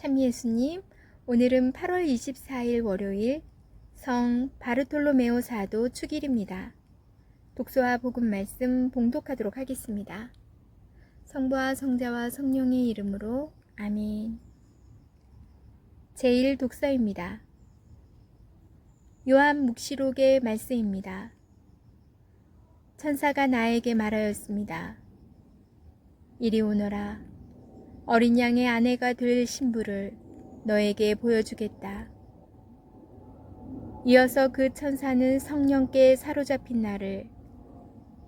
참 예수님, 오늘은 8월 24일 월요일 성 바르톨로메오 사도 축일입니다. 독서와 복음 말씀 봉독하도록 하겠습니다. 성부와 성자와 성령의 이름으로 아멘. 제1독서입니다. 요한 묵시록의 말씀입니다. 천사가 나에게 말하였습니다. 이리 오너라. 어린 양의 아내가 될 신부를 너에게 보여주겠다. 이어서 그 천사는 성령께 사로잡힌 나를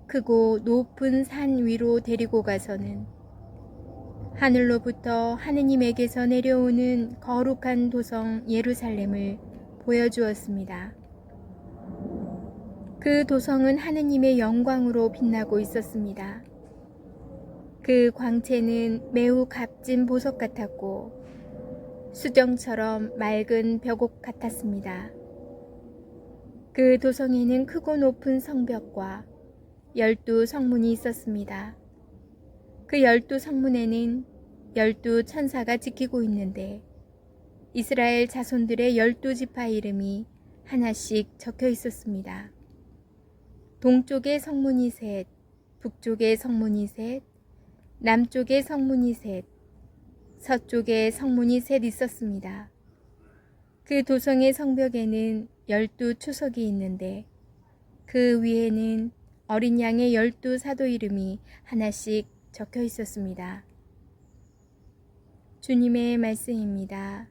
크고 높은 산 위로 데리고 가서는 하늘로부터 하느님에게서 내려오는 거룩한 도성 예루살렘을 보여주었습니다. 그 도성은 하느님의 영광으로 빛나고 있었습니다. 그 광채는 매우 값진 보석 같았고 수정처럼 맑은 벽옥 같았습니다. 그 도성에는 크고 높은 성벽과 12성문이 있었습니다. 그 12성문에는 12천사가 지키고 있는데 이스라엘 자손들의 12지파 이름이 하나씩 적혀 있었습니다. 동쪽의 성문이 셋, 북쪽의 성문이 셋, 남쪽의 성문이 셋, 서쪽에 성문이 셋 있었습니다. 그 도성의 성벽에는 12초석이 있는데 그 위에는 어린 양의 12사도 이름이 하나씩 적혀 있었습니다. 주님의 말씀입니다.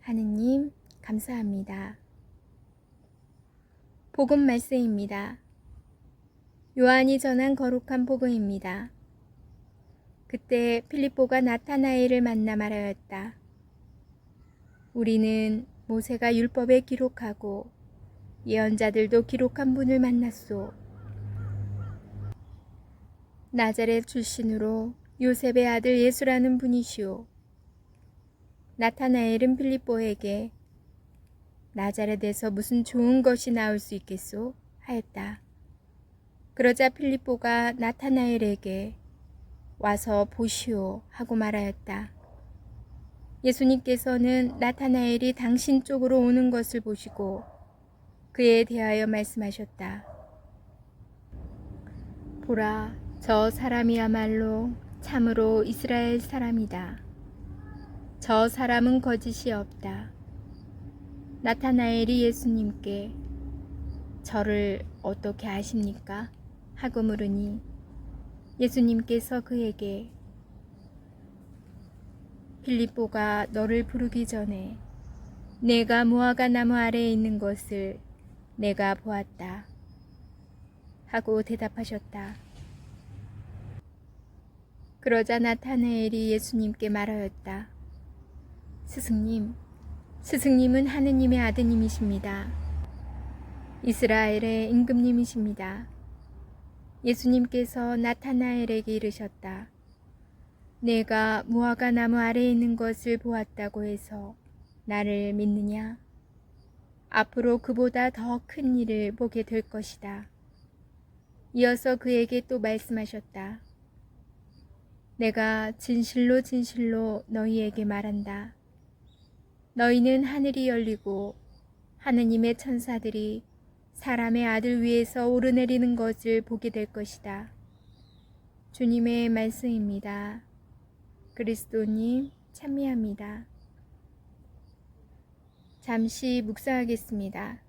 하느님 감사합니다. 복음 말씀입니다. 요한이 전한 거룩한 복음입니다. 그때 필립보가 나타나엘을 만나 말하였다. 우리는 모세가 율법에 기록하고 예언자들도 기록한 분을 만났소. 나자렛 출신으로 요셉의 아들 예수라는 분이시오. 나타나엘은 필립보에게 나자렛에서 무슨 좋은 것이 나올 수 있겠소? 하였다. 그러자 필립보가 나타나엘에게 와서 보시오 하고 말하였다. 예수님께서는 나타나엘이 당신 쪽으로 오는 것을 보시고 그에 대하여 말씀하셨다. 보라, 저 사람이야말로 참으로 이스라엘 사람이다. 저 사람은 거짓이 없다. 나타나엘이 예수님께 저를 어떻게 아십니까? 하고 물으니 예수님께서 그에게 필립보가 너를 부르기 전에 내가 무화과 나무 아래에 있는 것을 내가 보았다 하고 대답하셨다. 그러자 나타나엘이 예수님께 말하였다. 스승님은 하느님의 아드님이십니다. 이스라엘의 임금님이십니다. 예수님께서 나타나엘에게 이르셨다. 내가 무화과 나무 아래에 있는 것을 보았다고 해서 나를 믿느냐? 앞으로 그보다 더 큰 일을 보게 될 것이다. 이어서 그에게 또 말씀하셨다. 내가 진실로 진실로 너희에게 말한다. 너희는 하늘이 열리고 하느님의 천사들이 사람의 아들 위에서 오르내리는 것을 보게 될 것이다. 주님의 말씀입니다. 그리스도님 찬미합니다. 잠시 묵상하겠습니다.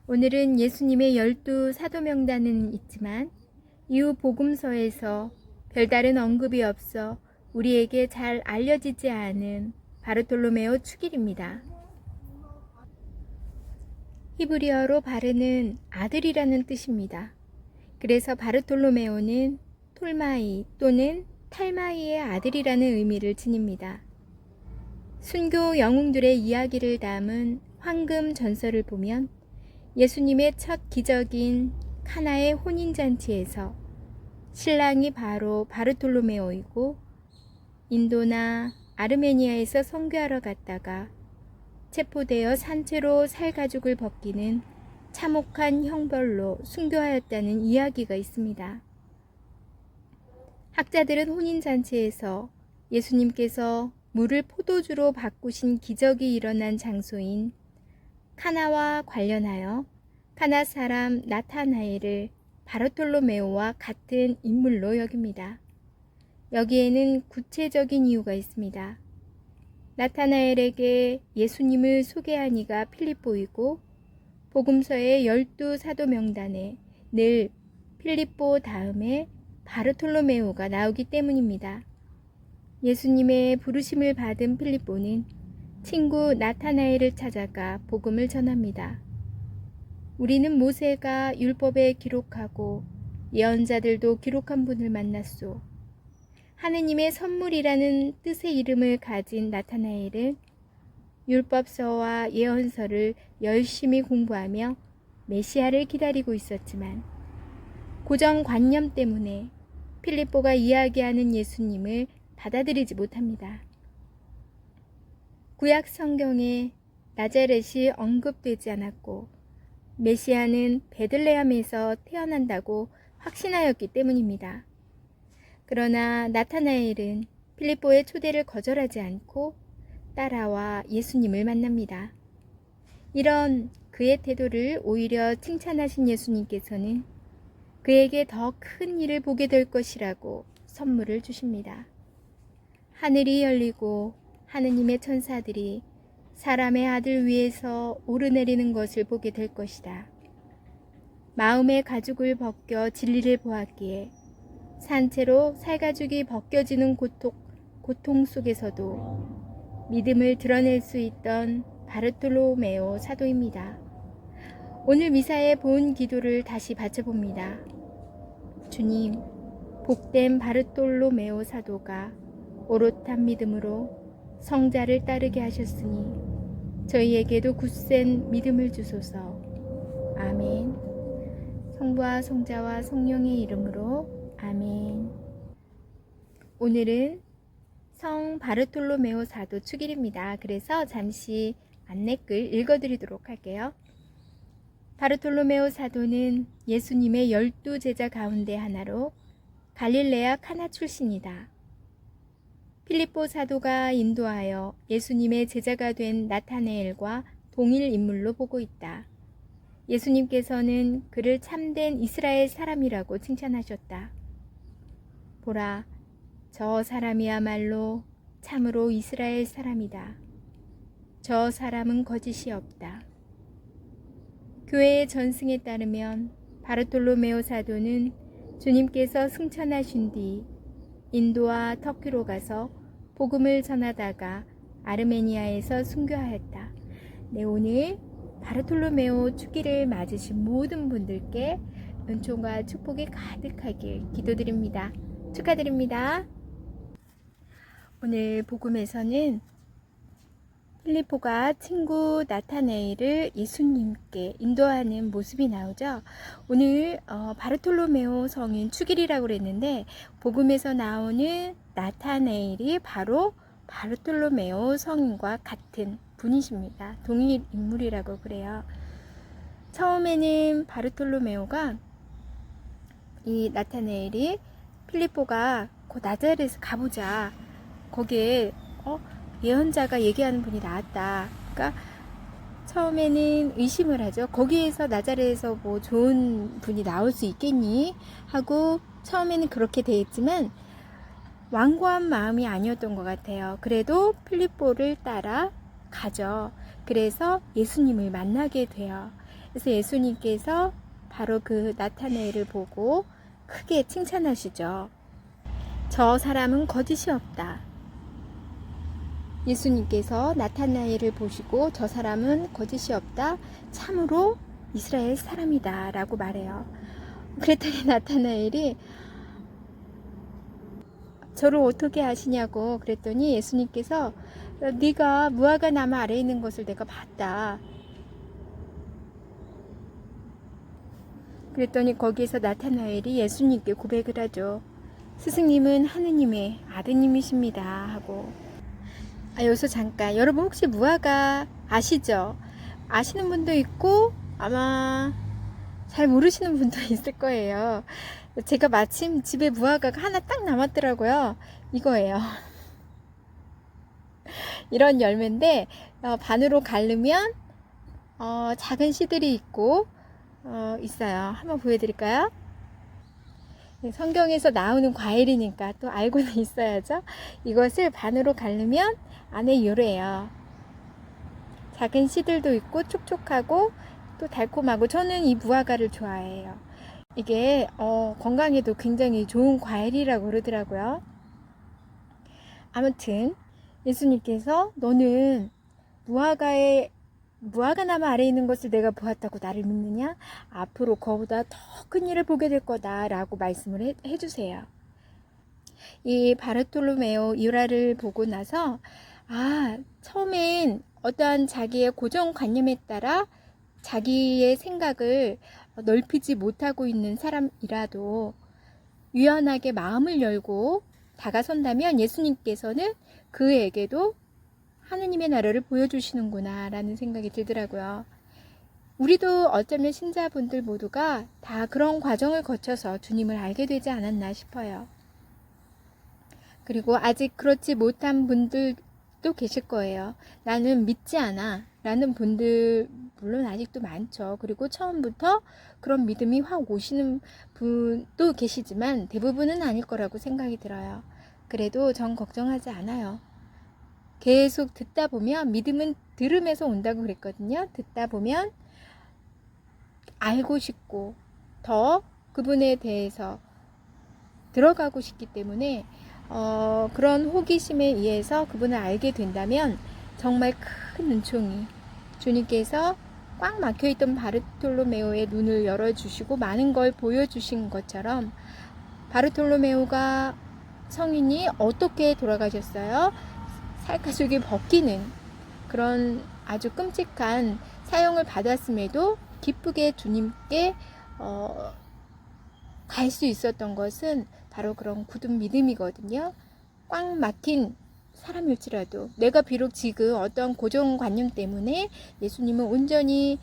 오늘은 예수님의 12사도 명단은 있지만 이후 복음서에서 별다른 언급이 없어 우리에게 잘 알려지지 않은 바르톨로메오 축일입니다. 히브리어로 바르는 아들이라는 뜻입니다. 그래서 바르톨로메오는 톨마이 또는 탈마이의 아들이라는 의미를 지닙니다. 순교 영웅들의 이야기를 담은 황금 전설을 보면 예수님의 첫 기적인 카나의 혼인잔치에서 신랑이 바로 바르톨로메오이고 인도나 아르메니아에서 선교하러 갔다가 체포되어 산채로 살가죽을 벗기는 참혹한 형벌로 순교하였다는 이야기가 있습니다. 학자들은 혼인잔치에서 예수님께서 물을 포도주로 바꾸신 기적이 일어난 장소인 카나와 관련하여 카나 사람 나타나엘을 바르톨로메오와 같은 인물로 여깁니다. 여기에는 구체적인 이유가 있습니다. 나타나엘에게 예수님을 소개한 이가 필립보이고 복음서의 12 사도 명단에 늘 필립보 다음에 바르톨로메오가 나오기 때문입니다. 예수님의 부르심을 받은 필립보는 친구 나타나엘을 찾아가 복음을 전합니다. 우리는 모세가 율법에 기록하고 예언자들도 기록한 분을 만났소. 하느님의 선물이라는 뜻의 이름을 가진 나타나엘은 율법서와 예언서를 열심히 공부하며 메시아를 기다리고 있었지만 고정관념 때문에 필립보가 이야기하는 예수님을 받아들이지 못합니다. 구약 성경에 나자렛이 언급되지 않았고 메시아는 베들레헴에서 태어난다고 확신하였기 때문입니다. 그러나 나타나엘은 필립보의 초대를 거절하지 않고 따라와 예수님을 만납니다. 이런 그의 태도를 오히려 칭찬하신 예수님께서는 그에게 더 큰 일을 보게 될 것이라고 선물을 주십니다. 하늘이 열리고 하느님의 천사들이 사람의 아들 위에서 오르내리는 것을 보게 될 것이다. 마음의 가죽을 벗겨 진리를 보았기에 산채로 살가죽이 벗겨지는 고통 속에서도 믿음을 드러낼 수 있던 바르톨로메오 사도입니다. 오늘 미사에 본 기도를 다시 바쳐봅니다. 주님, 복된 바르톨로메오 사도가 오롯한 믿음으로 성자를 따르게 하셨으니 저희에게도 굳센 믿음을 주소서. 아멘. 성부와 성자와 성령의 이름으로 아멘. 오늘은 성 바르톨로메오 사도 축일입니다. 그래서 잠시 안내글 읽어드리도록 할게요. 바르톨로메오 사도는 예수님의 12제자 가운데 하나로 갈릴레아 카나 출신이다. 필립보 사도가 인도하여 예수님의 제자가 된 나타네엘과 동일 인물로 보고 있다. 예수님께서는 그를 참된 이스라엘 사람이라고 칭찬하셨다. 보라, 저 사람이야말로 참으로 이스라엘 사람이다. 저 사람은 거짓이 없다. 교회의 전승에 따르면 바르톨로메오 사도는 주님께서 승천하신 뒤 인도와 터키로 가서 복음을 전하다가 아르메니아에서 순교하였다. 네, 오늘 바르톨로메오 축일을 맞으신 모든 분들께 은총과 축복이 가득하길 기도드립니다. 축하드립니다. 오늘 복음에서는 필립보가 친구 나타네일을 예수님께 인도하는 모습이 나오죠. 오늘 바르톨로메오 성인 축일이라고 그랬는데 복음에서 나오는 나타네일이 바로 바르톨로메오 성인과 같은 분이십니다. 동일 인물이라고 그래요. 처음에는 바르톨로메오가 이 나타네일이 필립보가 그 나자렛에 가보자. 거기에 예언자가 얘기하는 분이 나왔다. 그러니까 처음에는 의심을 하죠. 거기에서 나자렛에서 뭐 좋은 분이 나올 수 있겠니? 하고 처음에는 그렇게 돼 있지만 완고한 마음이 아니었던 것 같아요. 그래도 필립보를 따라 가죠. 그래서 예수님을 만나게 돼요. 그래서 예수님께서 바로 그 나타네엘을 보고 크게 칭찬하시죠. 저 사람은 거짓이 없다. 예수님께서 나타나엘을 보시고 저 사람은 거짓이 없다. 참으로 이스라엘 사람이다 라고 말해요. 그랬더니 나타나엘이 저를 어떻게 아시냐고 그랬더니 예수님께서 네가 무화과 나무 아래에 있는 것을 내가 봤다. 그랬더니 거기에서 나타나엘이 예수님께 고백을 하죠. 스승님은 하느님의 아드님이십니다 하고. 여기서 잠깐, 여러분 혹시 무화과 아시죠? 아시는 분도 있고 아마 잘 모르시는 분도 있을 거예요. 제가 마침 집에 무화과가 하나 딱 남았더라고요. 이거예요. 이런 열매인데 반으로 갈르면 작은 씨들이 있고 있어요. 한번 보여드릴까요? 네, 성경에서 나오는 과일이니까 또 알고는 있어야죠. 이것을 반으로 갈르면 안에 요래요. 작은 씨들도 있고 촉촉하고 또 달콤하고 저는 이 무화과를 좋아해요. 이게 건강에도 굉장히 좋은 과일이라고 그러더라고요. 아무튼 예수님께서 너는 무화과나무 아래에 있는 것을 내가 보았다고 나를 믿느냐? 앞으로 그보다 더 큰 일을 보게 될 거다 라고 말씀을 해주세요. 이 바르톨로메오 유라를 보고 나서 처음엔 어떠한 자기의 고정관념에 따라 자기의 생각을 넓히지 못하고 있는 사람이라도 유연하게 마음을 열고 다가선다면 예수님께서는 그에게도 하느님의 나라를 보여주시는구나 라는 생각이 들더라고요. 우리도 어쩌면 신자분들 모두가 다 그런 과정을 거쳐서 주님을 알게 되지 않았나 싶어요. 그리고 아직 그렇지 못한 분들도 계실 거예요. 나는 믿지 않아 라는 분들 물론 아직도 많죠. 그리고 처음부터 그런 믿음이 확 오시는 분도 계시지만 대부분은 아닐 거라고 생각이 들어요. 그래도 전 걱정하지 않아요. 계속 듣다 보면 믿음은 들음에서 온다고 그랬거든요. 듣다 보면 알고 싶고 더 그분에 대해서 들어가고 싶기 때문에 그런 호기심에 의해서 그분을 알게 된다면 정말 큰 은총이 주님께서 꽉 막혀있던 바르톨로메오의 눈을 열어주시고 많은 걸 보여주신 것처럼 바르톨로메오가 성인이 어떻게 돌아가셨어요? 살갗속이 벗기는 그런 아주 끔찍한 사형을 받았음에도 기쁘게 주님께 갈 수 있었던 것은 바로 그런 굳은 믿음이거든요. 꽉 막힌 사람일지라도 내가 비록 지금 어떤 고정관념 때문에 예수님을 온전히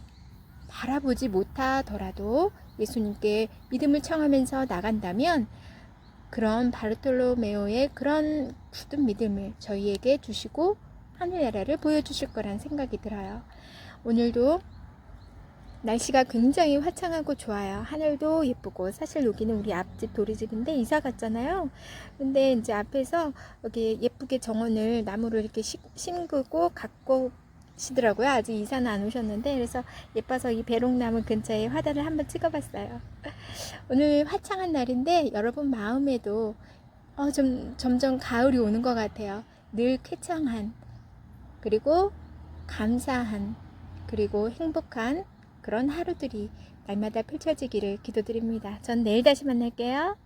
바라보지 못하더라도 예수님께 믿음을 청하면서 나간다면 그런 바르톨로메오의 그런 굳은 믿음을 저희에게 주시고 하늘나라를 보여주실 거란 생각이 들어요. 오늘도 날씨가 굉장히 화창하고 좋아요. 하늘도 예쁘고 사실 여기는 우리 앞집 도리집인데 이사 갔잖아요. 근데 이제 앞에서 여기 예쁘게 정원을 나무를 이렇게 심고 갖고 시더라고요. 아직 이사는 안 오셨는데 그래서 예뻐서 이 배롱나무 근처에 화단을 한번 찍어봤어요. 오늘 화창한 날인데 여러분 마음에도 점점 가을이 오는 것 같아요. 늘 쾌청한 그리고 감사한 그리고 행복한 그런 하루들이 날마다 펼쳐지기를 기도드립니다. 전 내일 다시 만날게요.